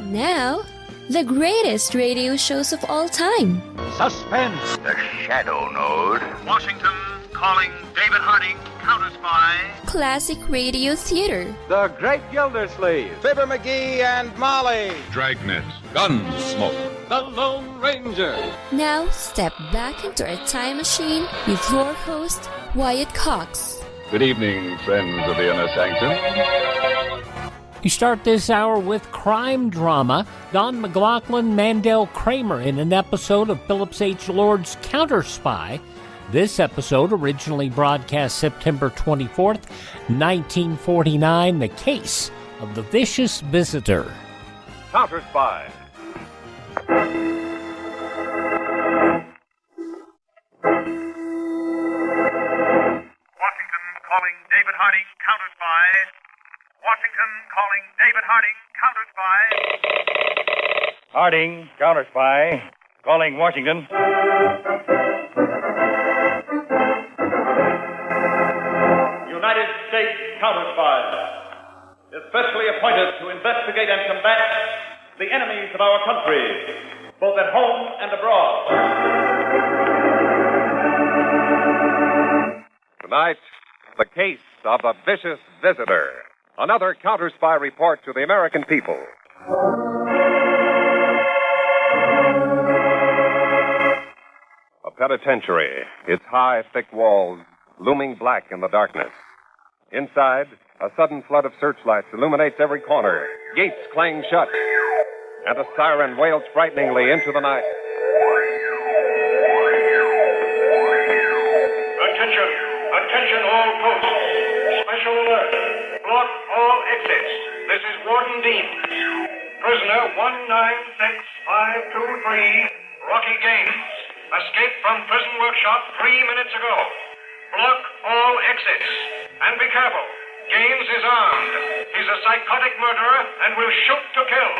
Now, the greatest radio shows of all time. Suspense. The Shadow Node. Washington calling David Harding, Counterspy. Classic radio theater. The Great Gildersleeve. Fibber McGee and Molly. Dragnet. Gunsmoke. The Lone Ranger. Now, step back into a time machine with your host, Wyatt Cox. Good evening, friends of the inner sanctum. We start this hour with crime drama. Don-maclaughlin, mandel-kramer in an episode of Phillips H. Lord's Counterspy. This episode, originally broadcast September 24th, 1949, the case of the vicious visitor. Counterspy. Washington calling David Harding, Counterspy. Washington calling David Harding, Counterspy. Harding, Counterspy, calling Washington. United States Counterspy, especially appointed to investigate and combat the enemies of our country, both at home and abroad. Tonight, the case of the vicious visitor. Another Counterspy report to the American people. A penitentiary, its high, thick walls looming black in the darkness. Inside, a sudden flood of searchlights illuminates every corner. Gates clang shut, and a siren wails frighteningly into the night. Attention, attention all posts. Special alert. Block all exits. This is Warden Dean. Prisoner 196523, Rocky Gaines, escaped from prison workshop 3 minutes ago. Block all exits. And be careful. Gaines is armed. He's a psychotic murderer and will shoot to kill.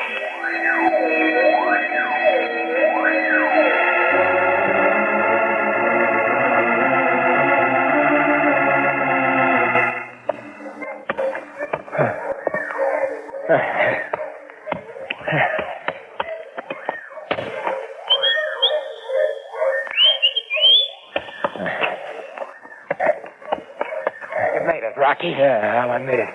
Rocky? Yeah, I made it.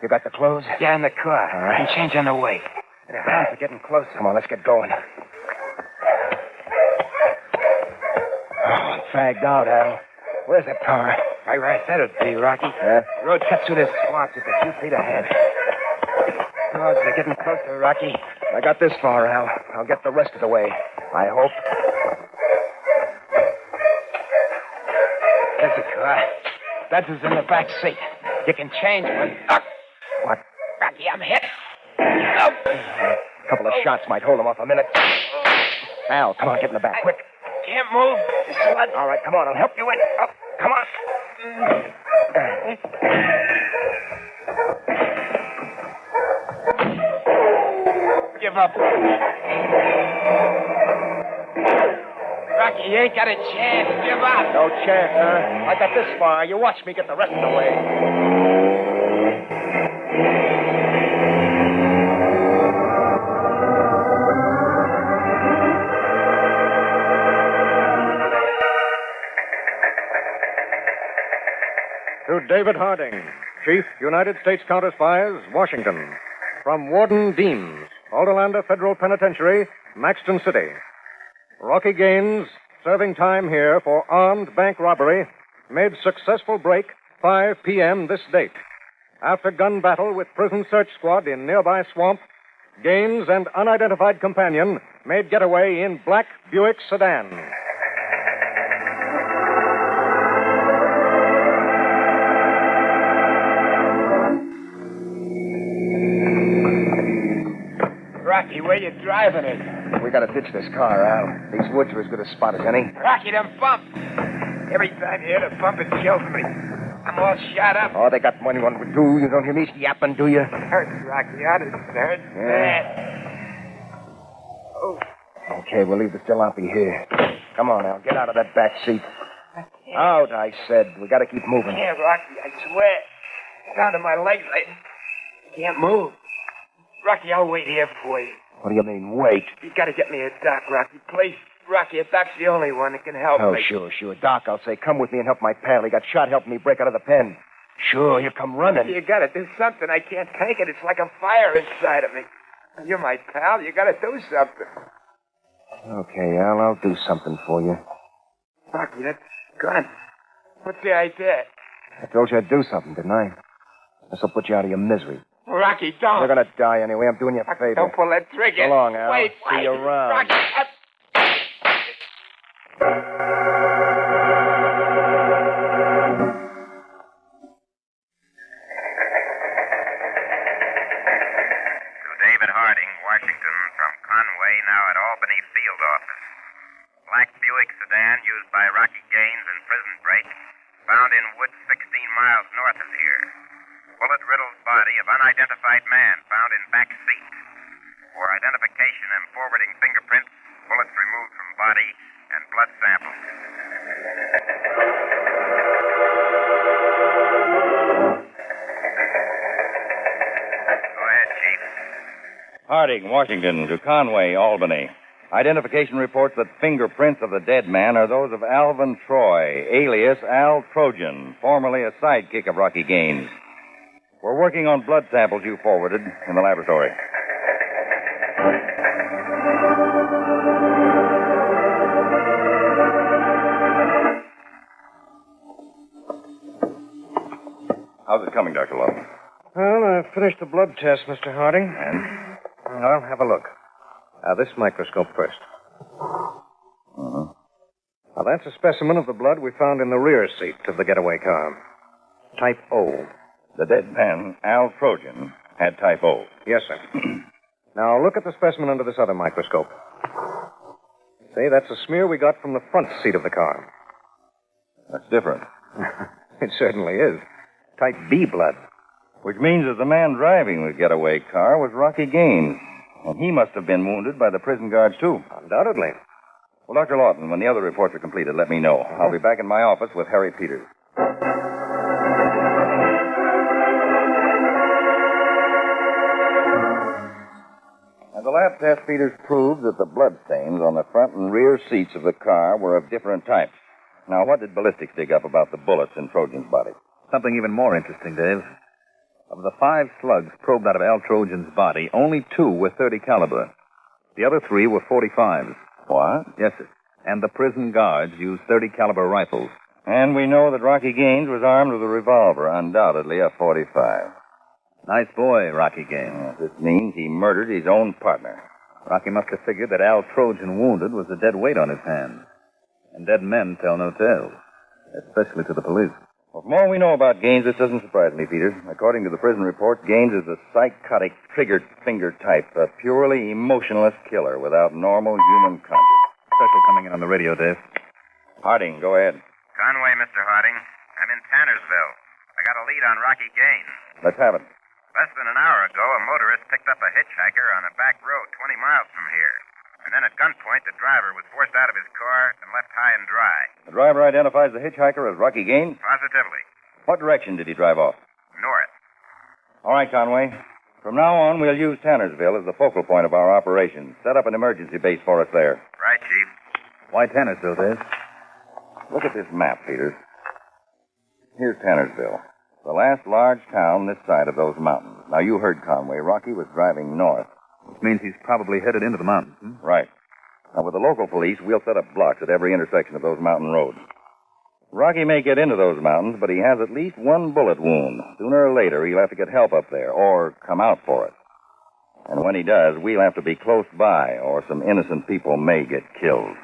You got the clothes? Yeah, in the car. All right. And change on the way. The hounds are getting close. Come on, let's get going. Oh, I'm fagged out, Al. Where's the car? Right where I said it'd be, Rocky. Road cuts through this swamp just a few feet ahead. Oh, they're getting closer, Rocky. I got this far, Al. I'll get the rest of the way. I hope. There's the car. That's is in the back seat. You can change one. What? Rocky, I'm hit. A couple of shots might hold him off a minute. Al, come on, get in the back, quick. Can't move. All right, come on, I'll help you in. Oh, come on. Give up. Rocky, you ain't got a chance. Give up. No chance, huh? I got this far. You watch me get the rest of the way. To David Harding, Chief, United States Counterspies, Washington. From Warden Deans, Alderlander Federal Penitentiary, Maxton City. Rocky Gaines, serving time here for armed bank robbery, made successful break 5 p.m. this date. After gun battle with prison search squad in nearby swamp, Gaines and unidentified companion made getaway in black Buick sedan. Rocky, where you driving it? We gotta ditch this car, Al. These woods are as good a spot as any. Rocky, them bump. Every time you hit a bump, it kills me. I'm all shot up. Oh, they got money on we do. You don't hear me yapping, do you? It hurts, Rocky. It hurts bad. Oh. Okay, we'll leave the jalopy here. Come on, Al. Get out of that back seat. Out, I said. We gotta keep moving. Yeah, Rocky, I swear. Down to my legs, I can't move. Rocky, I'll wait here for you. What do you mean, wait? You gotta get me a doc, Rocky. Please. Rocky, a doc's the only one that can help Oh, me. sure. Doc, I'll say, come with me and help my pal. He got shot helping me break out of the pen. Sure, you come running. You gotta do something. I can't take it. It's like a fire inside of me. You're my pal. You gotta do something. Okay, Al, I'll do something for you. Rocky, that's good. What's the idea? I told you I'd do something, didn't I? This'll put you out of your misery. Rocky, don't. You're gonna die anyway. I'm doing you a Rocky, favor. don't pull that trigger. So long, Al. Wait. See you around. Rocky, David Harding, Washington, from Conway, now at Albany Field Office. Black Buick sedan used by Rocky Gaines in prison break, found in woods 16 miles north of here. Bullet-riddled body of unidentified man found in back seat. For identification and forwarding fingerprints, bullets removed from body and blood samples. Go ahead, Chief. Harding, Washington, to Conway, Albany. Identification reports that fingerprints of the dead man are those of Alvin Troy, alias Al Trojan, formerly a sidekick of Rocky Gaines. We're working on blood samples you forwarded in the laboratory. How's it coming, Dr. Lowe? Well, I finished the blood test, Mr. Harding. And? Well, have a look. This microscope first. Uh-huh. Now, that's a specimen of the blood we found in the rear seat of the getaway car. Type O. The dead man, Al Trojan, had type O. Yes, sir. Now, look at the specimen under this other microscope. See, that's a smear we got from the front seat of the car. That's different. It certainly is. Type B blood. Which means that the man driving the getaway car was Rocky Gaines. And he must have been wounded by the prison guards, too. Undoubtedly. Well, Dr. Lawton, when the other reports are completed, let me know. I'll be back in my office with Harry Peters. And the lab test, Peters, proved that the blood stains on the front and rear seats of the car were of different types. Now, what did ballistics dig up about the bullets in Trojan's body? Something even more interesting, Dave. Of the 5 slugs probed out of Al Trojan's body, only 2 were .30 caliber. The other 3 were .45s. What? Yes, sir. And the prison guards used .30 caliber rifles. And we know that Rocky Gaines was armed with a revolver, undoubtedly a .45. Nice boy, Rocky Gaines. This means he murdered his own partner. Rocky must have figured that Al Trojan wounded was a dead weight on his hands. And dead men tell no tales, especially to the police. Well, from all we know about Gaines, this doesn't surprise me, Peter. According to the prison report, Gaines is a psychotic trigger finger type, a purely emotionless killer without normal human conscience. Special coming in on the radio, Dave. Harding, go ahead. Conway, Mr. Harding. I'm in Tannersville. I got a lead on Rocky Gaines. Let's have it. Less than an hour ago, a motorist picked up a hitchhiker on a back road 20 miles from here. And then at gunpoint, the driver was forced out of his car and left high and dry. The driver identifies the hitchhiker as Rocky Gaines? Positively. What direction did he drive off? North. All right, Conway. From now on, we'll use Tannersville as the focal point of our operations. Set up an emergency base for us there. Right, Chief. Why Tannersville, Dave? Look at this map, Peters. Here's Tannersville, the last large town this side of those mountains. Now, you heard Conway. Rocky was driving north. Which means he's probably headed into the mountains, hmm? Right. Now, with the local police, we'll set up blocks at every intersection of those mountain roads. Rocky may get into those mountains, but he has at least 1 bullet wound. Sooner or later, he'll have to get help up there, or come out for it. And when he does, we'll have to be close by, or some innocent people may get killed.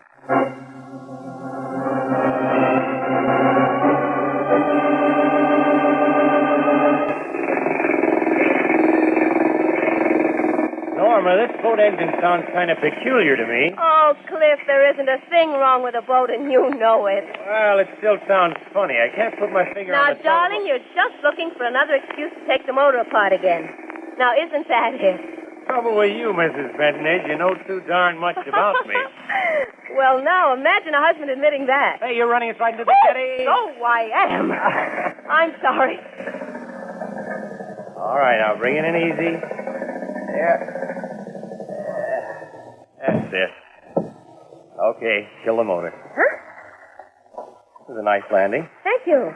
Norma, this boat engine sounds kind of peculiar to me. Oh, Cliff, there isn't a thing wrong with a boat, and you know it. Well, it still sounds funny. I can't put my finger Now, on the... darling, you're just looking for another excuse to take the motor apart again. Now, isn't that it? Trouble with you, Mrs. Benton, is you know too darn much about me. Well, now, imagine a husband admitting that. Hey, you're running us right into the jetty. Oh, I am. I'm sorry. All right, now, bring it in easy. Yeah. Okay, kill the motor. Huh? This is a nice landing. Thank you.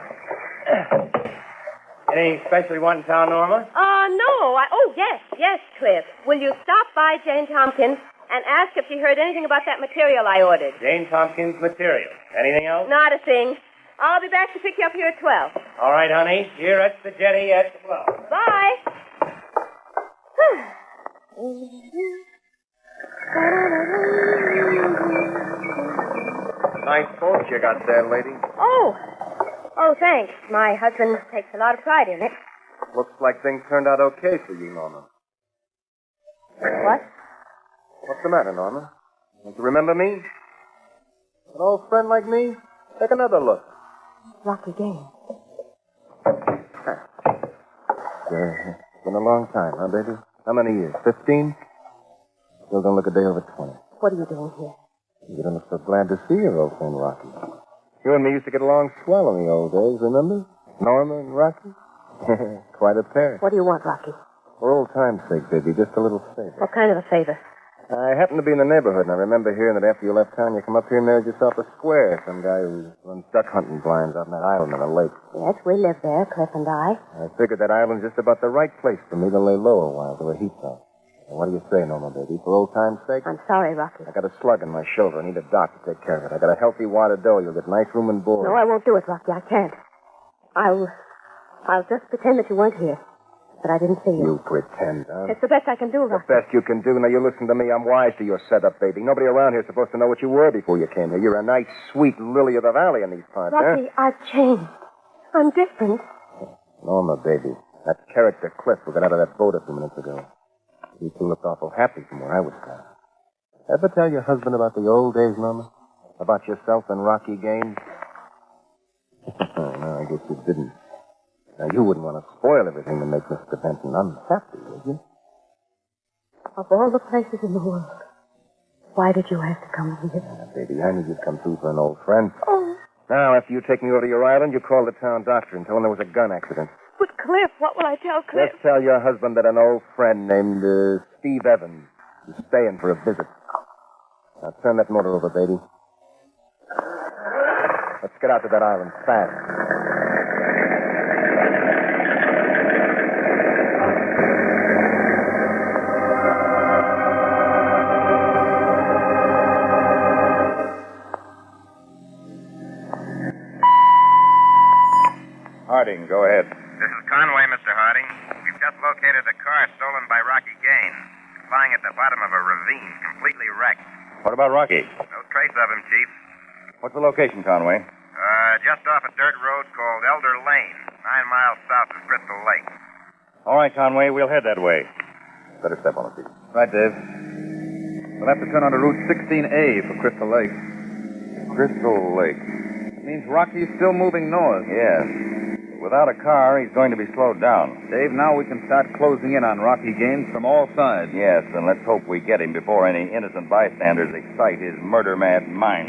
Anything special you want in town, Norma? No. Yes, Cliff. Will you stop by Jane Tompkins and ask if she heard anything about that material I ordered? Jane Tompkins material. Anything else? Not a thing. I'll be back to pick you up here at 12. All right, honey. Here at the jetty at 12. Bye. Nice boat you got there, lady. Oh, thanks. My husband takes a lot of pride in it. Looks like things turned out okay for you, Norma. What? What's the matter, Norma? Don't you remember me? An old friend like me? Take another look. Rocky Gaines. It's been a long time, huh, baby? How many years? 15? Still don't look a day over 20. What are you doing here? You don't look so glad to see your old friend, Rocky. You and me used to get along swell in the old days, remember? Norma and Rocky? Quite a pair. What do you want, Rocky? For old time's sake, baby, just a little favor. What kind of a favor? I happened to be in the neighborhood, and I remember hearing that after you left town, you come up here and married yourself a square. Some guy who runs duck hunting blinds out on that island in a lake. Yes, we live there, Cliff and I. I figured that island's just about the right place for me to lay low a while till the heat's off. Now, what do you say, Norma, baby? For old time's sake? I'm sorry, Rocky. I got a slug in my shoulder. I need a doc to take care of it. I got a healthy wad of dough. You'll get nice room and board. No, I won't do it, Rocky. I can't. I'll just pretend that you weren't here. That I didn't see you. You pretend, huh? It's the best I can do, Rocky. The best you can do. Now, you listen to me. I'm wise to your setup, baby. Nobody around here is supposed to know what you were before you came here. You're a nice, sweet lily of the valley in these parts, Rocky, huh? I've changed. I'm different. Norma, baby. That character Cliff who got out of that boat a few minutes ago. You two looked awful happy from where I was standing. Ever tell your husband about the old days, Norma? About yourself and Rocky Gaines? No, I guess you didn't. Now, you wouldn't want to spoil everything to make Mr. Benton unhappy, would you? Of all the places in the world, why did you have to come here? Baby, I knew you'd come through for an old friend. Oh. Now, after you take me over to your island, you call the town doctor and tell him there was a gun accident. But, Cliff, what will I tell Cliff? Just tell your husband that an old friend named Steve Evans is staying for a visit. Now, turn that motor over, baby. Let's get out to that island fast. Harding, go ahead. This is Conway, Mr. Harding. We've just located a car stolen by Rocky Gaines. It's lying at the bottom of a ravine, completely wrecked. What about Rocky? No trace of him, Chief. What's the location, Conway? Just off a dirt road called Elder Lane, 9 miles south of Crystal Lake. All right, Conway, we'll head that way. Better step on it, Pete. Right, Dave. We'll have to turn onto Route 16A for Crystal Lake. Crystal Lake. It means Rocky's still moving north. Yes. Without a car, he's going to be slowed down. Dave, now we can start closing in on Rocky Gaines from all sides. Yes, and let's hope we get him before any innocent bystanders excite his murder-mad mind.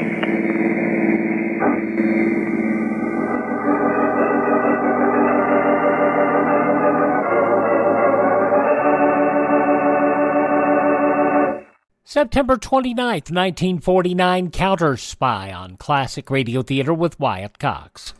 September 29th, 1949, Counterspy on Classic Radio Theater with Wyatt Cox.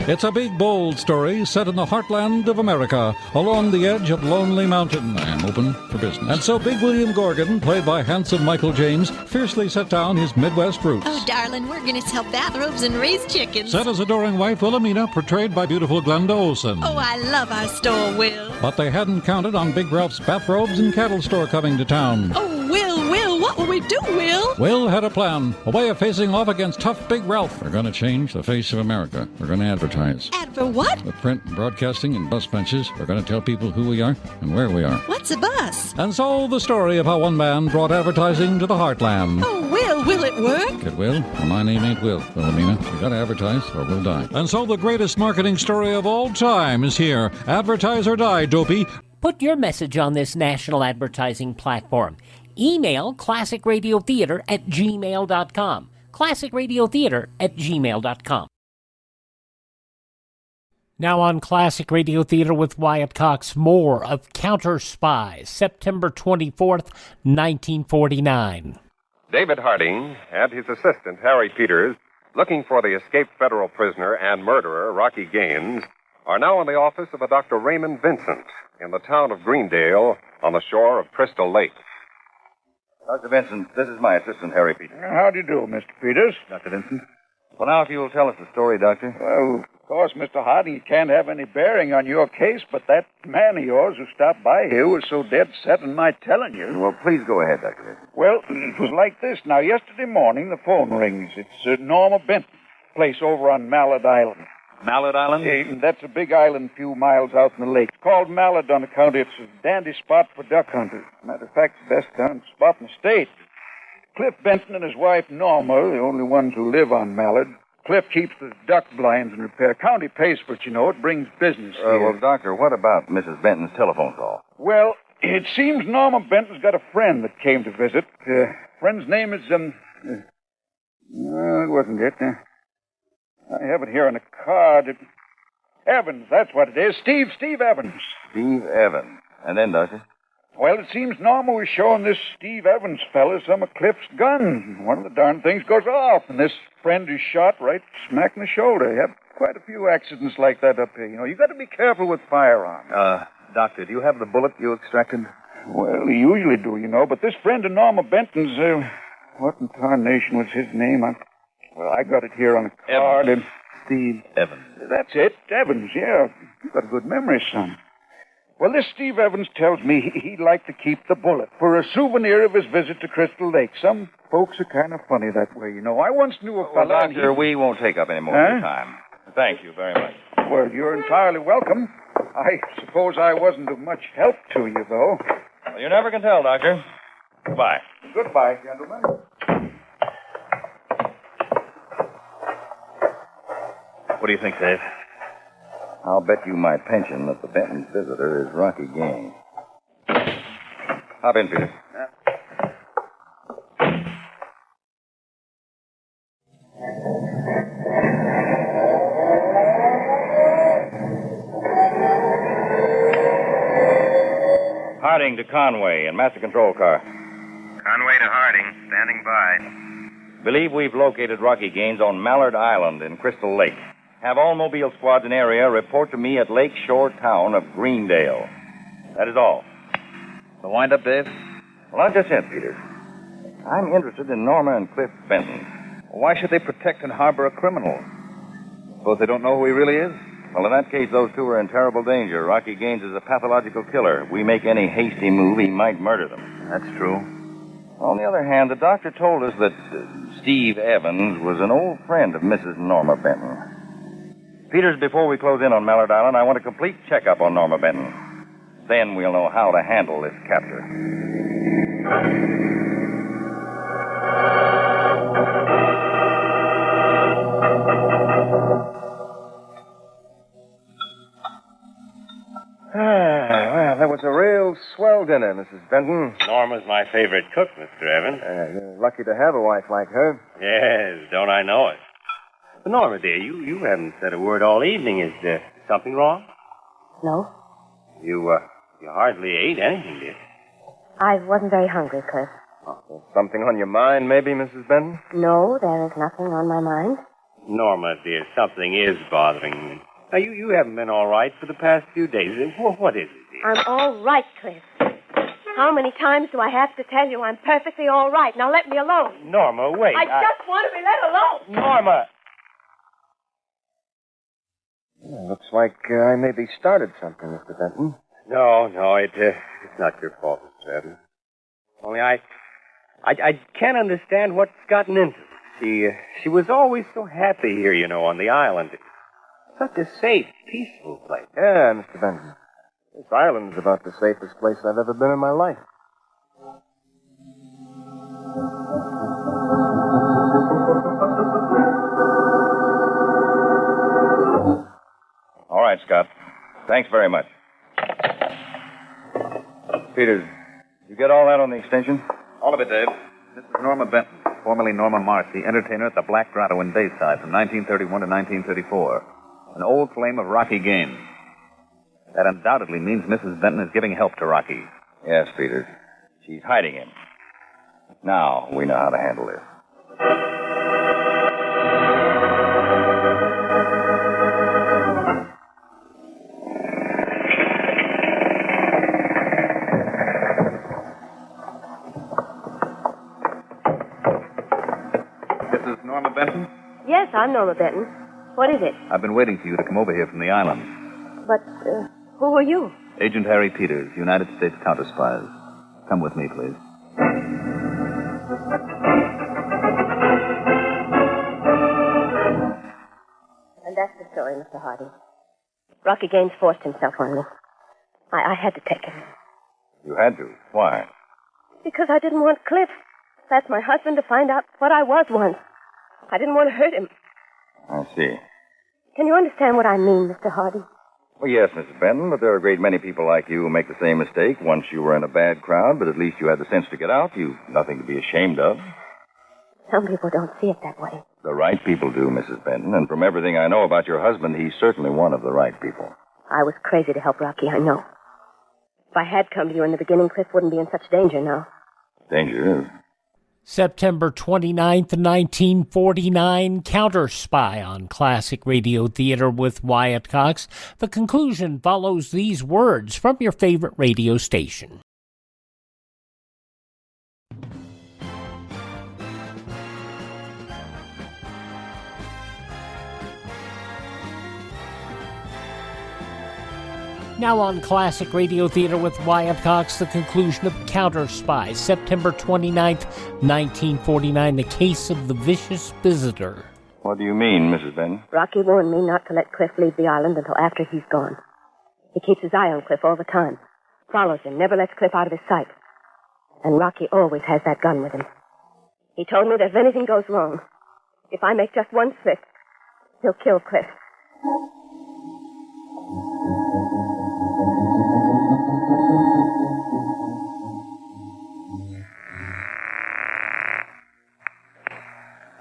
It's a big, bold story set in the heartland of America, along the edge of Lonely Mountain. I am open for business. And so Big William Gorgon, played by handsome Michael James, fiercely set down his Midwest roots. Oh, darling, we're going to sell bathrobes and raise chickens. Set his adoring wife, Wilhelmina, portrayed by beautiful Glenda Olsen. Oh, I love our store, Will. But they hadn't counted on Big Ralph's bathrobes and cattle store coming to town. Oh, Will, what will we do, Will? Will had a plan, a way of facing off against tough Big Ralph. We're going to change the face of America. We're going to advertise. For what? With print, broadcasting, and bus benches, we're going to tell people who we are and where we are. What's a bus? And so the story of how one man brought advertising to the heartland. Oh, will it work? It will. Well, my name ain't Will, Wilhelmina. You got to advertise or we'll die. And so the greatest marketing story of all time is here. Advertise or die, dopey. Put your message on this national advertising platform. Email classicradiotheater@gmail.com. classicradiotheater@gmail.com. Now on Classic Radio Theater with Wyatt Cox, more of Counterspy, September 24th, 1949. David Harding and his assistant, Harry Peters, looking for the escaped federal prisoner and murderer, Rocky Gaines, are now in the office of a Dr. Raymond Vincent in the town of Greendale on the shore of Crystal Lake. Dr. Vincent, this is my assistant, Harry Peters. How do you do, Mr. Peters? Dr. Vincent. Well, now, if you will tell us the story, Doctor. Well, of course, Mr. Harding, it can't have any bearing on your case, but that man of yours who stopped by here was so dead set on my telling you. Well, please go ahead, Dr. Vincent. Well, it was like this. Now, yesterday morning, the phone rings. It's Norma Benton, place over on Mallard Island. Mallard Island? That's a big island a few miles out in the lake. It's called Mallard on account it's a dandy spot for duck hunters. Matter of fact, it's the best darn spot in the state. Cliff Benton and his wife, Norma, are the only ones who live on Mallard. Cliff keeps the duck blinds in repair. County pays for it, you know. It brings business here. Well, Doctor, what about Mrs. Benton's telephone call? Well, it seems Norma Benton's got a friend that came to visit. Friend's name is, it wasn't it. I have it here on a card. Evans, that's what it is. Steve Evans. Steve Evans. And then, Doctor? Well, it seems Norma was showing this Steve Evans fella some of Cliff's guns. One of the darn things goes off, and this friend is shot right smack in the shoulder. You have quite a few accidents like that up here. You know, you got to be careful with firearms. Doctor, do you have the bullet you extracted? Well, you usually do, you know, but this friend of Norma Benton's, what in tarnation was his name? I got it here on a card. Evans. Steve Evans. That's it, Evans, yeah. You've got a good memory, son. Well, this Steve Evans tells me he'd like to keep the bullet for a souvenir of his visit to Crystal Lake. Some folks are kind of funny that way, you know. I once knew a Well, fella... Doctor, we won't take up any more of your time. Thank you very much. Well, you're entirely welcome. I suppose I wasn't of much help to you, though. Well, you never can tell, Doctor. Goodbye. Goodbye, gentlemen. What do you think, Dave? I'll bet you my pension that the Benton's visitor is Rocky Gaines. Hop in, Peter. Harding to Conway in Master Control car. Conway to Harding, standing by. Believe we've located Rocky Gaines on Mallard Island in Crystal Lake. Have all mobile squads in area report to me at Lakeshore town of Greendale. That is all. The wind-up, Dave? Well, not just yet, Peter. I'm interested in Norma and Cliff Benton. Why should they protect and harbor a criminal? Suppose they don't know who he really is? Well, in that case, those two are in terrible danger. Rocky Gaines is a pathological killer. If we make any hasty move, he might murder them. That's true. On the other hand, the doctor told us that Steve Evans was an old friend of Mrs. Norma Benton. Peters, before we close in on Mallard Island, I want a complete checkup on Norma Benton. Then we'll know how to handle this capture. Well, that was a real swell dinner, Mrs. Benton. Norma's my favorite cook, Mr. Evans. You're lucky to have a wife like her. Yes, don't I know it? But Norma, dear, you haven't said a word all evening. Is there something wrong? No, You hardly ate anything, dear. I wasn't very hungry, Cliff. Something on your mind, maybe, Mrs. Benton? No, there is nothing on my mind. Norma, dear, something is bothering me. Now, you haven't been all right for the past few days. What is it, dear? I'm all right, Cliff. How many times do I have to tell you I'm perfectly all right? Now let me alone. Norma, wait. I just want to be let alone. Norma! Looks like I maybe started something, Mr. Benton. No, it's not your fault, Mr. Evans. Only I can't understand what's gotten into her. She was always so happy here, you know, on the island. Such a safe, peaceful place. Yeah, Mr. Benton. This island's about the safest place I've ever been in my life. All right, Scott. Thanks very much. Peters, you get all that on the extension? All of it, Dave. This is Norma Benton, formerly Norma Marcy, entertainer at the Black Grotto in Bayside from 1931 to 1934. An old flame of Rocky Gaines. That undoubtedly means Mrs. Benton is giving help to Rocky. Yes, Peters. She's hiding him. Now we know how to handle this. This is Norma Benton? Yes, I'm Norma Benton. What is it? I've been waiting for you to come over here from the island. But, who are you? Agent Harry Peters, United States Counterspies. Come with me, please. And that's the story, Mr. Harding. Rocky Gaines forced himself on me. I had to take him. You had to. Why? Because I didn't want Cliff, that's my husband, to find out what I was once. I didn't want to hurt him. I see. Can you understand what I mean, Mr. Harding? Well, yes, Mrs. Benton, but there are a great many people like you who make the same mistake. Once you were in a bad crowd, but at least you had the sense to get out. You've nothing to be ashamed of. Some people don't see it that way. The right people do, Mrs. Benton, and from everything I know about your husband, he's certainly one of the right people. I was crazy to help Rocky, I know. If I had come to you in the beginning, Cliff wouldn't be in such danger now. Danger? September 29th, 1949, Counterspy on Classic Radio Theater with Wyatt Cox. The conclusion follows these words from your favorite radio station. Now on Classic Radio Theater with Wyatt Cox, the conclusion of Counterspy, September 29th, 1949, the case of the vicious visitor. What do you mean, Mrs. Benton? Rocky warned me not to let Cliff leave the island until after he's gone. He keeps his eye on Cliff all the time, follows him, never lets Cliff out of his sight. And Rocky always has that gun with him. He told me that if anything goes wrong, if I make just one slip, he'll kill Cliff.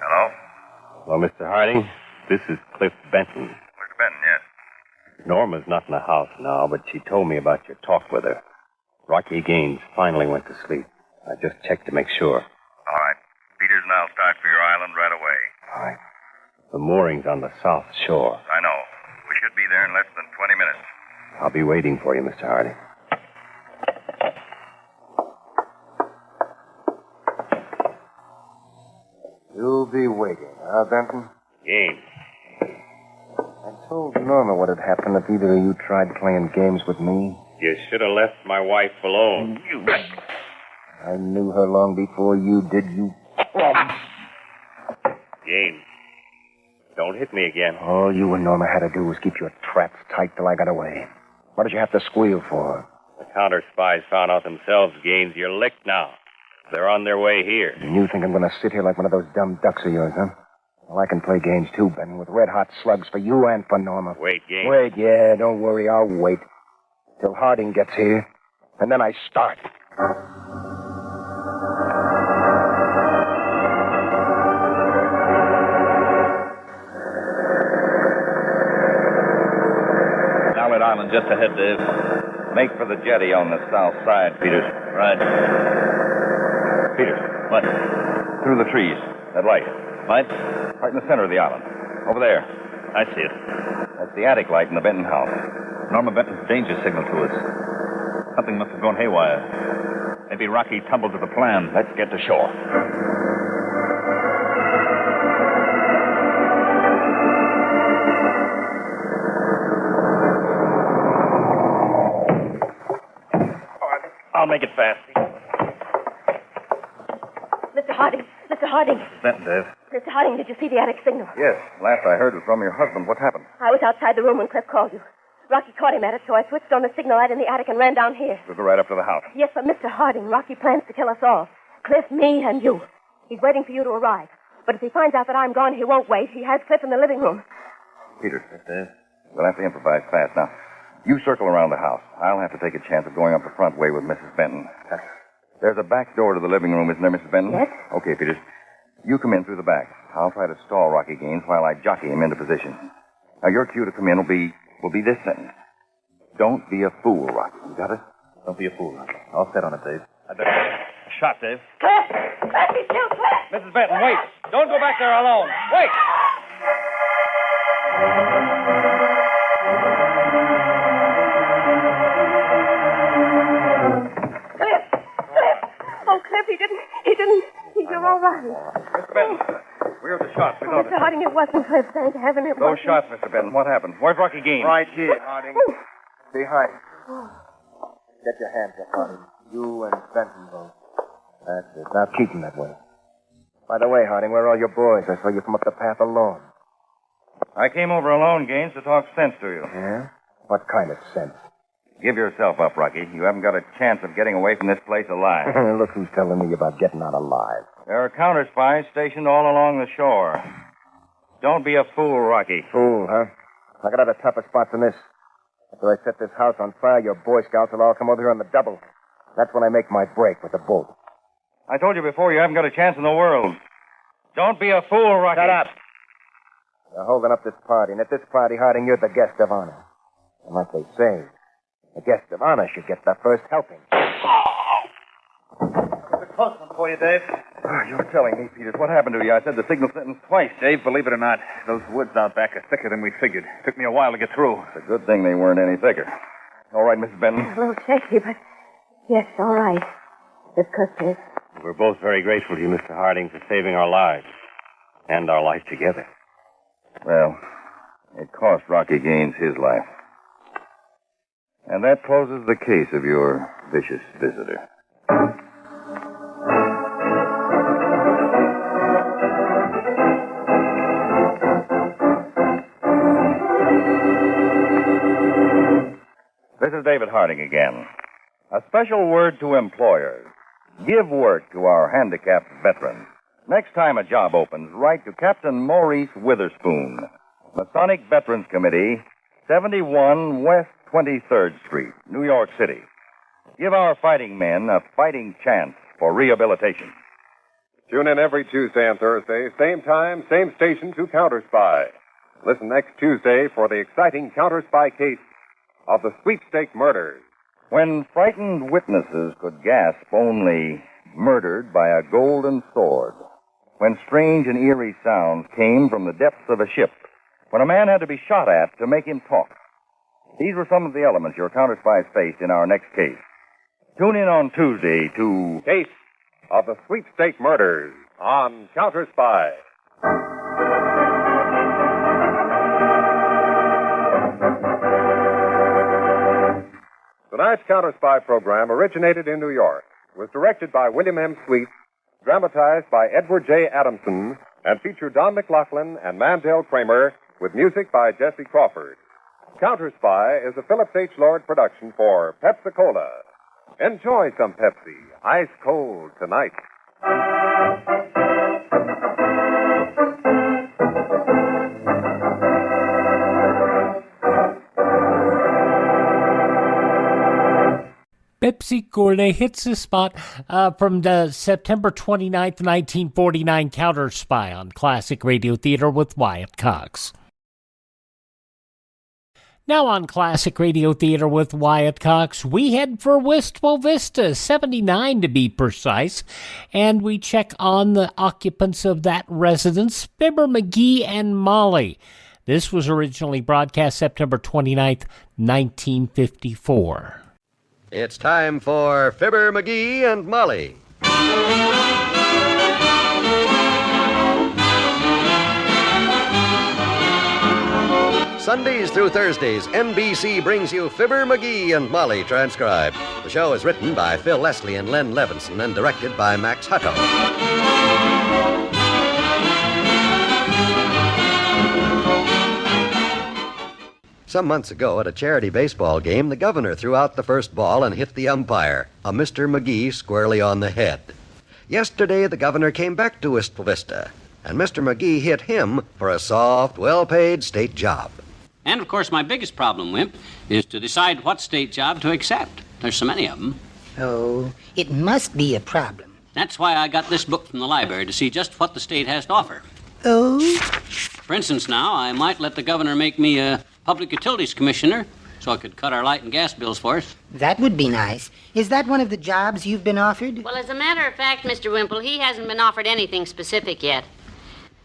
Hello? Well, Mr. Harding, this is Cliff Benton. Mr. Benton, yes. Norma's not in the house now, but she told me about your talk with her. Rocky Gaines finally went to sleep. I just checked to make sure. All right. Peters and I'll start for your island right away. All right. The mooring's on the south shore. I know. We should be there in less than 20 minutes. I'll be waiting for you, Mr. Harding. You'll be waiting, huh, Benton? Gaines. I told Norma what had happened if either of you tried playing games with me. You should have left my wife alone. I knew her long before you did, you... Gaines, don't hit me again. All you and Norma had to do was keep your traps tight till I got away. What did you have to squeal for? The counter spies found out themselves, Gaines. You're licked now. They're on their way here. And you think I'm going to sit here like one of those dumb ducks of yours, huh? Well, I can play games too, Ben, with red-hot slugs for you and for Norma. Wait, Gaines. Wait, yeah, don't worry, I'll wait. Till Harding gets here, and then I start. Mallet Island just ahead, Dave. Make for the jetty on the south side, Peters. Right. Peters. What? Through the trees. That light. Light? Right in the center of the island. Over there. I see it. That's the attic light in the Benton house. Norma Benton's danger signal to us. Something must have gone haywire. Maybe Rocky tumbled to the plan. Let's get to shore. I'll make it fast. Mr. Harding. Mr. Harding. Benton, Dave. Mr. Harding, did you see the attic signal? Yes. Last I heard was from your husband. What happened? I was outside the room when Cliff called you. Rocky caught him at it, so I switched on the signal light in the attic and ran down here. We'll go right up to the house. Yes, but Mr. Harding, Rocky plans to kill us all. Cliff, me, and you. He's waiting for you to arrive. But if he finds out that I'm gone, he won't wait. He has Cliff in the living room. Peters. Dave. We'll have to improvise fast now. You circle around the house. I'll have to take a chance of going up the front way with Mrs. Benton. There's a back door to the living room, isn't there, Mrs. Benton? Yes. Okay, Peters. You come in through the back. I'll try to stall Rocky Gaines while I jockey him into position. Now, your cue to come in will be this sentence. Don't be a fool, Rocky. You got it? Don't be a fool, Rocky. I'll set on it, Dave. Shot, Dave. Cliff! Cliff, he's still Cliff! Mrs. Benton, wait. Don't go back there alone. Wait. Cliff! Cliff! Oh, Cliff, he didn't. You're all right. Mr. Benton, where's the shots? We Oh, Mr. Harding, it wasn't Cliff. Thank heaven it Those wasn't. shots, Mr. Benton. What happened? Where's Rocky Gaines? Right here, Harding. Behind. Get your hands up, Harding. You and Benton both. That's it. Now keep them that way. By the way, Harding, where are all your boys? I saw you come up the path alone. I came over alone, Gaines, to talk sense to you. Yeah? What kind of sense? Give yourself up, Rocky. You haven't got a chance of getting away from this place alive. Look who's telling me about getting out alive. There are counterspies stationed all along the shore. Don't be a fool, Rocky. Fool, huh? I got other tougher spots than this. After I set this house on fire, your Boy Scouts will all come over here on the double. That's when I make my break with the boat. I told you before, you haven't got a chance in the world. Don't be a fool, Rocky. Shut up. You're holding up this party, and at this party, Harding, you're the guest of honor. And like they say, the guest of honor should get the first helping. It's a close one for you, Dave. Oh, you're telling me, Peters. What happened to you? I said the signal sentence twice. Dave, believe it or not, those woods out back are thicker than we figured. Took me a while to get through. It's a good thing they weren't any thicker. All right, Mrs. Benton. A little shaky, but yes, all right. Just Cliff. We're both very grateful to you, Mr. Harding, for saving our lives. And our life together. Well, it cost Rocky Gaines his life. And that closes the case of your vicious visitor. This is David Harding again. A special word to employers. Give work to our handicapped veterans. Next time a job opens, write to Captain Maurice Witherspoon, Masonic Veterans Committee, 71 West 23rd Street, New York City. Give our fighting men a fighting chance for rehabilitation. Tune in every Tuesday and Thursday, same time, same station to Counterspy. Listen next Tuesday for the exciting Counterspy case of the sweepstake murders. When frightened witnesses could gasp only murdered by a golden sword. When strange and eerie sounds came from the depths of a ship. When a man had to be shot at to make him talk. These were some of the elements your counterspies faced in our next case. Tune in on Tuesday to Case of the Sweepstake Murders on Counterspy. Tonight's Counterspy program originated in New York, was directed by William M. Sweet, dramatized by Edward J. Adamson, and featured Don McLaughlin and mandel-Kramer with music by Jesse Crawford. Counterspy is a Phillips H. Lord production for Pepsi-Cola. Enjoy some Pepsi, ice cold tonight. Pepsi-Cola hits the spot from the September 29th, 1949 Counterspy on Classic Radio Theater with Wyatt Cox. Now on Classic Radio Theater with Wyatt Cox, we head for Wistful Vista, 79 to be precise, and we check on the occupants of that residence, Fibber McGee and Molly. This was originally broadcast September 29th, 1954. It's time for Fibber McGee and Molly. Sundays through Thursdays, NBC brings you Fibber McGee and Molly transcribed. The show is written by Phil Leslie and Len Levinson and directed by Max Hutto. Some months ago at a charity baseball game, the governor threw out the first ball and hit the umpire, a Mr. McGee, squarely on the head. Yesterday, the governor came back to Wistful Vista, and Mr. McGee hit him for a soft, well-paid state job. And, of course, my biggest problem, Wimp, is to decide what state job to accept. There's so many of them. Oh, it must be a problem. That's why I got this book from the library, to see just what the state has to offer. Oh? For instance, now, I might let the governor make me a Public Utilities Commissioner so I could cut our light and gas bills for us. That would be nice. Is that one of the jobs you've been offered? Well, as a matter of fact, Mr. Wimple, he hasn't been offered anything specific yet.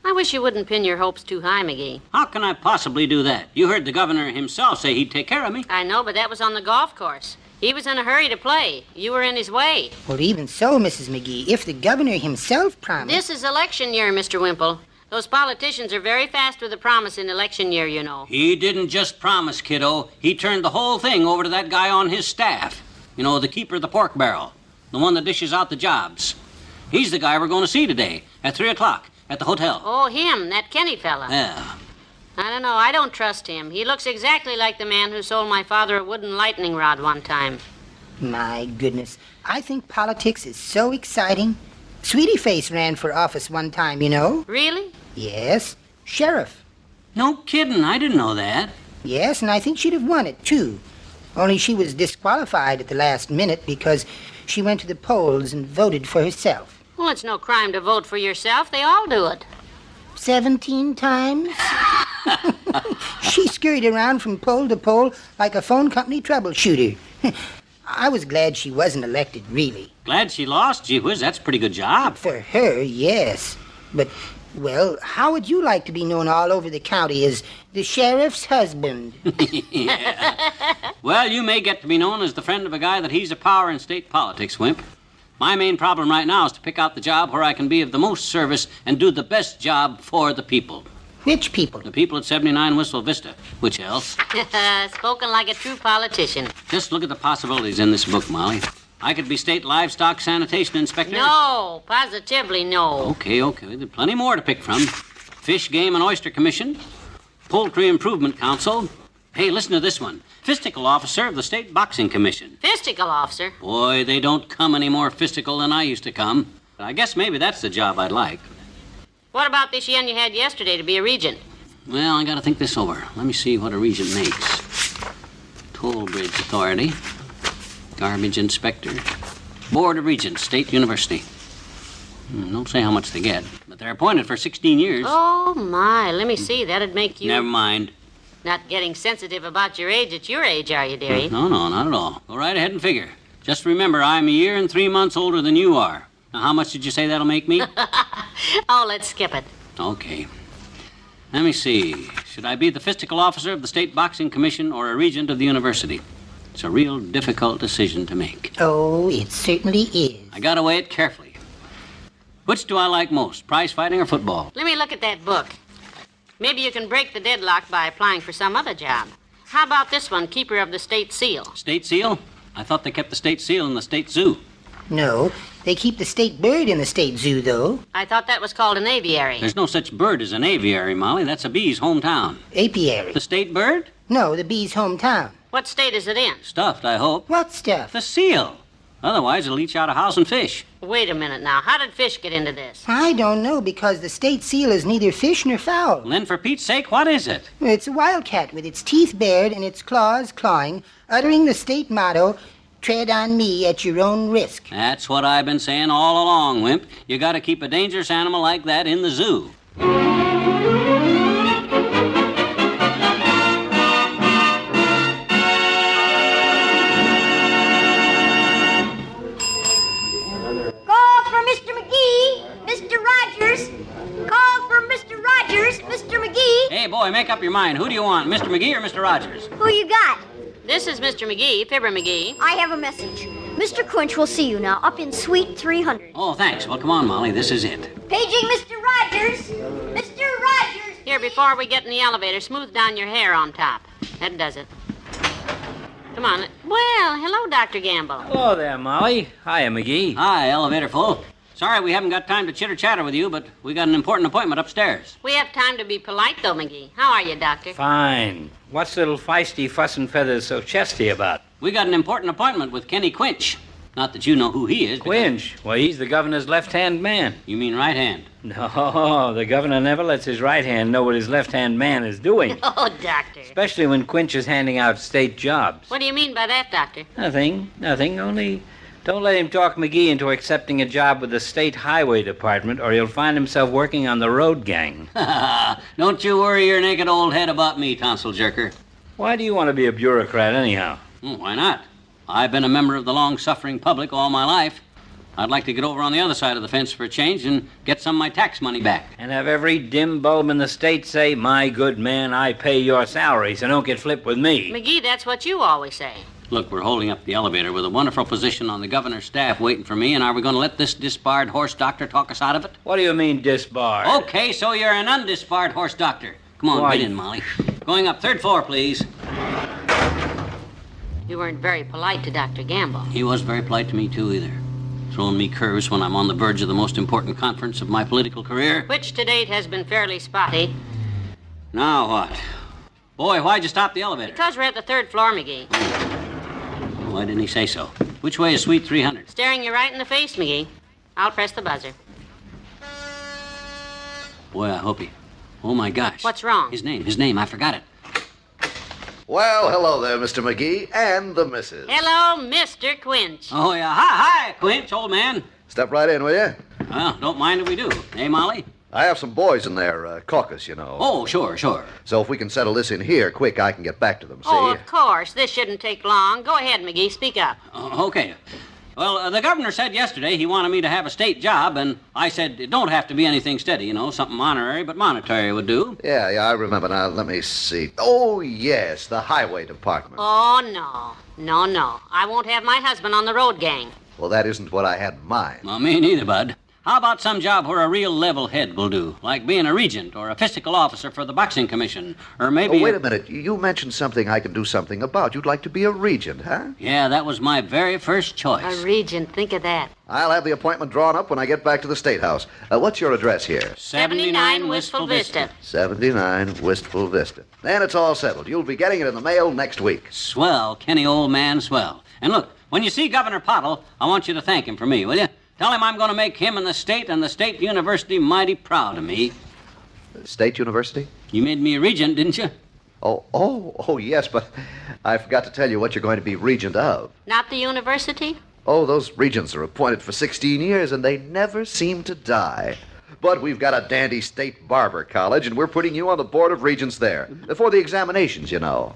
I wish you wouldn't pin your hopes too high, McGee. How can I possibly do that? You heard the governor himself say he'd take care of me. I know, but that was on the golf course. He was in a hurry to play. You were in his way. Well, even so, Mrs. McGee, if the governor himself promised... This is election year, Mr. Wimple. Those politicians are very fast with a promise in election year, you know. He didn't just promise, kiddo. He turned the whole thing over to that guy on his staff. You know, the keeper of the pork barrel. The one that dishes out the jobs. He's the guy we're going to see today at 3 o'clock at the hotel. Oh, him, that Kenny fella. Yeah. I don't know. I don't trust him. He looks exactly like the man who sold my father a wooden lightning rod one time. My goodness. I think politics is so exciting. Sweetie Face ran for office one time, you know. Really? Yes. Sheriff. No kidding. I didn't know that. Yes, and I think she'd have won it, too. Only she was disqualified at the last minute because she went to the polls and voted for herself. Well, it's no crime to vote for yourself. They all do it. 17 times? She scurried around from pole to pole like a phone company troubleshooter. I was glad she wasn't elected, really. Glad she lost? Gee whiz, that's a pretty good job. For her, yes. But, well, how would you like to be known all over the county as the sheriff's husband? Yeah. Well, you may get to be known as the friend of a guy that he's a power in state politics, Wimp. My main problem right now is to pick out the job where I can be of the most service and do the best job for the people. Which people? The people at 79 Whistle Vista. Which else? Spoken like a true politician. Just look at the possibilities in this book, Molly. I could be state livestock sanitation inspector. No, positively no. Okay. There's plenty more to pick from. Fish, Game, and Oyster Commission. Poultry Improvement Council. Hey, listen to this one. Fistical officer of the State Boxing Commission. Fistical officer? Boy, they don't come any more fistical than I used to come. I guess maybe that's the job I'd like. What about this yen you had yesterday to be a regent? Well, I gotta think this over. Let me see what a regent makes. Toll Bridge Authority. Garbage inspector. Board of Regents, State University. Don't say how much they get, but they're appointed for 16 years. Oh, my. Let me see. That'd make you... Never mind. Not getting sensitive about your age at your age, are you, dearie? No, not at all. Go right ahead and figure. Just remember, I'm a year and 3 months older than you are. Now, how much did you say that'll make me? Oh, let's skip it. Okay. Let me see. Should I be the fistical officer of the State Boxing Commission or a regent of the university? It's a real difficult decision to make. Oh, it certainly is. I gotta weigh it carefully. Which do I like most, prize fighting or football? Let me look at that book. Maybe you can break the deadlock by applying for some other job. How about this one, keeper of the state seal? State seal? I thought they kept the state seal in the state zoo. No, they keep the state bird in the state zoo, though. I thought that was called an aviary. There's no such bird as an aviary, Molly. That's a bee's hometown. Apiary. The state bird? No, the bee's hometown. What state is it in? Stuffed, I hope. What stuff? The seal. Otherwise, it'll eat you out of house and fish. Wait a minute now. How did fish get into this? I don't know, because the state seal is neither fish nor fowl. Well, then, for Pete's sake, what is it? It's a wildcat with its teeth bared and its claws clawing, uttering the state motto, "Tread on me at your own risk." That's what I've been saying all along, Wimp. You gotta keep a dangerous animal like that in the zoo. Call for Mr. McGee, Mr. Rogers. Call for Mr. Rogers, Mr. McGee. Hey, boy, make up your mind. Who do you want, Mr. McGee or Mr. Rogers? Who you got? This is Mr. McGee, Fibber McGee. I have a message. Mr. Quinch will see you now, up in Suite 300. Oh, thanks. Well, come on, Molly. This is it. Paging Mr. Rogers. Mr. Rogers. Here, before we get in the elevator, smooth down your hair on top. That does it. Come on. Well, hello, Dr. Gamble. Hello there, Molly. Hiya, McGee. Hi, elevator full. Sorry we haven't got time to chitter-chatter with you, but we got an important appointment upstairs. We have time to be polite, though, McGee. How are you, Doctor? Fine. What's little feisty fuss and feathers so chesty about? We got an important appointment with Kenny Quinch. Not that you know who he is. Quinch? Well, he's the governor's left-hand man. You mean right hand? No, the governor never lets his right hand know what his left-hand man is doing. Oh, Doctor. Especially when Quinch is handing out state jobs. What do you mean by that, Doctor? Nothing. Only don't let him talk McGee into accepting a job with the state highway department, or he'll find himself working on the road gang. Don't you worry your naked old head about me, tonsil jerker. Why do you want to be a bureaucrat anyhow? Why not? I've been a member of the long-suffering public all my life. I'd like to get over on the other side of the fence for a change and get some of my tax money back. And have every dim bulb in the state say, "My good man, I pay your salary, so don't get flipped with me." McGee, that's what you always say. Look, we're holding up the elevator with a wonderful position on the governor's staff waiting for me, and are we going to let this disbarred horse doctor talk us out of it? What do you mean, disbarred? Okay, so you're an undisbarred horse doctor. Come on, Why? get in, Molly. Going up, 3rd floor, please. You weren't very polite to Dr. Gamble. He wasn't very polite to me, too, either. Throwing me curves when I'm on the verge of the most important conference of my political career. Which to date has been fairly spotty. Now what? Boy, why'd you stop the elevator? Because we're at the 3rd floor, McGee. Why didn't he say so? Which way is Suite 300? Staring you right in the face, McGee. I'll press the buzzer. Boy, I hope he... Oh, my gosh. What's wrong? His name, I forgot it. Well, hello there, Mr. McGee, and the missus. Hello, Mr. Quinch. Oh, yeah. Hi, Quinch, old man. Step right in, will you? Well, don't mind if we do. Hey, Molly? I have some boys in their caucus, you know. Oh, sure. So if we can settle this in here quick, I can get back to them, see? Oh, of course. This shouldn't take long. Go ahead, McGee. Speak up. Okay. Well, the governor said yesterday he wanted me to have a state job, and I said it don't have to be anything steady, you know, something honorary, but monetary would do. Yeah, I remember. Now, let me see. Oh, yes, the highway department. Oh, no. I won't have my husband on the road gang. Well, that isn't what I had in mind. Well, me neither, Bud. How about some job where a real level head will do, like being a regent or a fiscal officer for the boxing commission, or maybe... Oh, wait a minute. You mentioned something I can do something about. You'd like to be a regent, huh? Yeah, that was my very first choice. A regent, think of that. I'll have the appointment drawn up when I get back to the State House. What's your address here? 79 Wistful Vista. 79 Wistful Vista. Then it's all settled. You'll be getting it in the mail next week. Swell, Kenny, old man, swell. And look, when you see Governor Pottle, I want you to thank him for me, will you? Tell him I'm going to make him and the State University mighty proud of me. State University? You made me a regent, didn't you? Oh, yes, but I forgot to tell you what you're going to be regent of. Not the university? Oh, those regents are appointed for 16 years, and they never seem to die. But we've got a dandy state barber college, and we're putting you on the board of regents there. For the examinations, you know.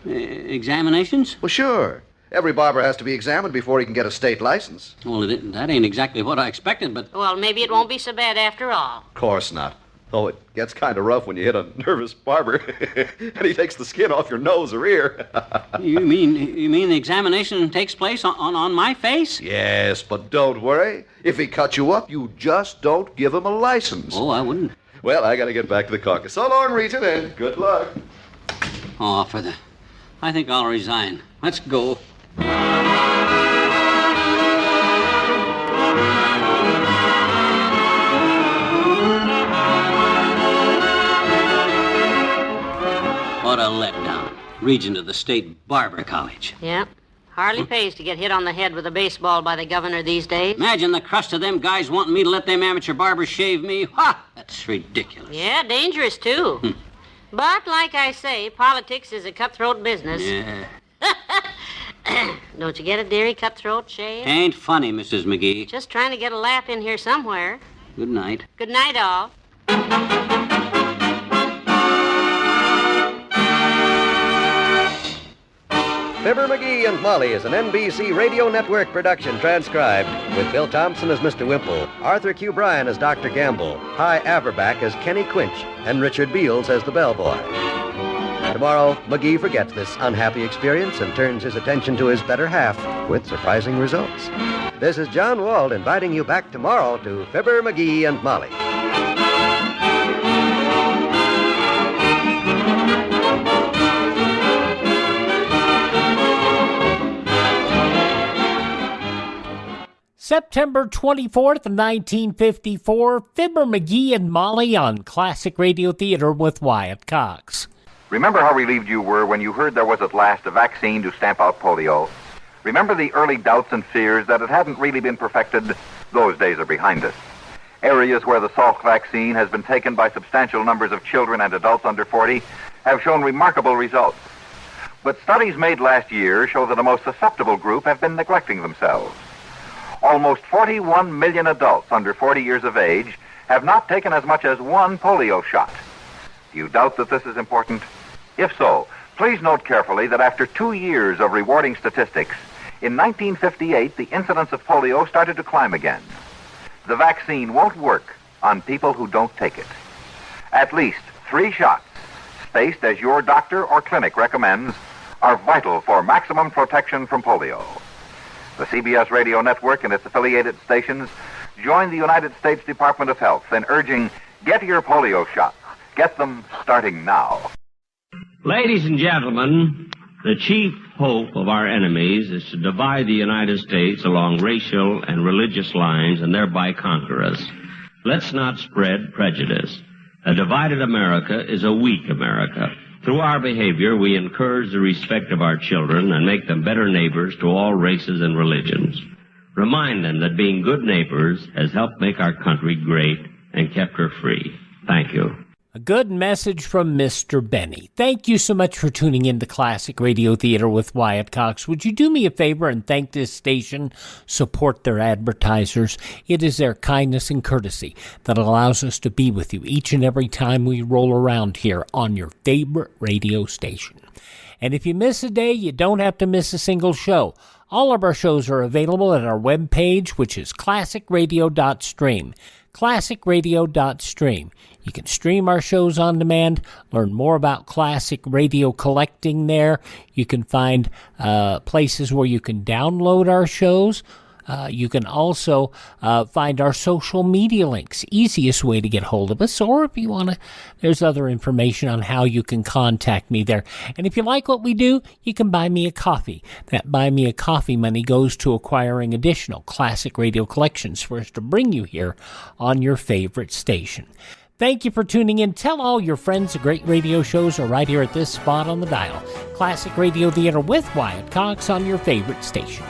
Examinations? Well, sure. Every barber has to be examined before he can get a state license. Well, that ain't exactly what I expected, but... Well, maybe it won't be so bad after all. Of course not. Oh, it gets kind of rough when you hit a nervous barber, and he takes the skin off your nose or ear. You mean the examination takes place on my face? Yes, but don't worry. If he cuts you up, you just don't give him a license. Oh, I wouldn't. Well, I got to get back to the caucus. So long, Regent, and good luck. Oh, I think I'll resign. Let's go. What a letdown. Regent of the State Barber College. Yep. Hardly pays to get hit on the head with a baseball by the governor these days. Imagine the crust of them guys wanting me to let them amateur barbers shave me. Ha! That's ridiculous. Yeah, dangerous, too. But, like I say, politics is a cutthroat business. Yeah. Don't you get it, dearie? Cutthroat shave? Ain't funny, Mrs. McGee. Just trying to get a laugh in here somewhere. Good night. Good night, all. Fibber McGee and Molly is an NBC Radio Network production transcribed with Bill Thompson as Mr. Wimple, Arthur Q. Bryan as Dr. Gamble, Hy Averback as Kenny Quinch, and Richard Beals as the bellboy. Tomorrow, McGee forgets this unhappy experience and turns his attention to his better half with surprising results. This is John Wald inviting you back tomorrow to Fibber McGee and Molly. September 24th, 1954, Fibber McGee and Molly on Classic Radio Theater with Wyatt Cox. Remember how relieved you were when you heard there was at last a vaccine to stamp out polio? Remember the early doubts and fears that it hadn't really been perfected? Those days are behind us. Areas where the Salk vaccine has been taken by substantial numbers of children and adults under 40 have shown remarkable results. But studies made last year show that a most susceptible group have been neglecting themselves. Almost 41 million adults under 40 years of age have not taken as much as one polio shot. Do you doubt that this is important? If so, Please note carefully that after 2 years of rewarding statistics, in 1958, the incidence of polio started to climb again. The vaccine won't work on people who don't take it. At least 3 shots, spaced as your doctor or clinic recommends, are vital for maximum protection from polio. The CBS Radio Network and its affiliated stations join the United States Department of Health in urging, get your polio shots. Get them starting now. Ladies and gentlemen, the chief hope of our enemies is to divide the United States along racial and religious lines and thereby conquer us. Let's not spread prejudice. A divided America is a weak America. Through our behavior, we encourage the respect of our children and make them better neighbors to all races and religions. Remind them that being good neighbors has helped make our country great and kept her free. Thank you. A good message from Mr. Benny. Thank you so much for tuning in to Classic Radio Theater with Wyatt Cox. Would you do me a favor and thank this station, support their advertisers? It is their kindness and courtesy that allows us to be with you each and every time we roll around here on your favorite radio station. And if you miss a day, you don't have to miss a single show. All of our shows are available at our webpage, which is classicradio.stream. classicradio.stream. You can stream our shows on demand, learn more about classic radio collecting there. You can find places where you can download our shows. You can also find our social media links, easiest way to get hold of us. Or if you want to, there's other information on how you can contact me there. And if you like what we do, you can buy me a coffee. That buy me a coffee money goes to acquiring additional classic radio collections for us to bring you here on your favorite station. Thank you for tuning in. Tell all your friends the great radio shows are right here at this spot on the dial. Classic Radio Theater with Wyatt Cox on your favorite station.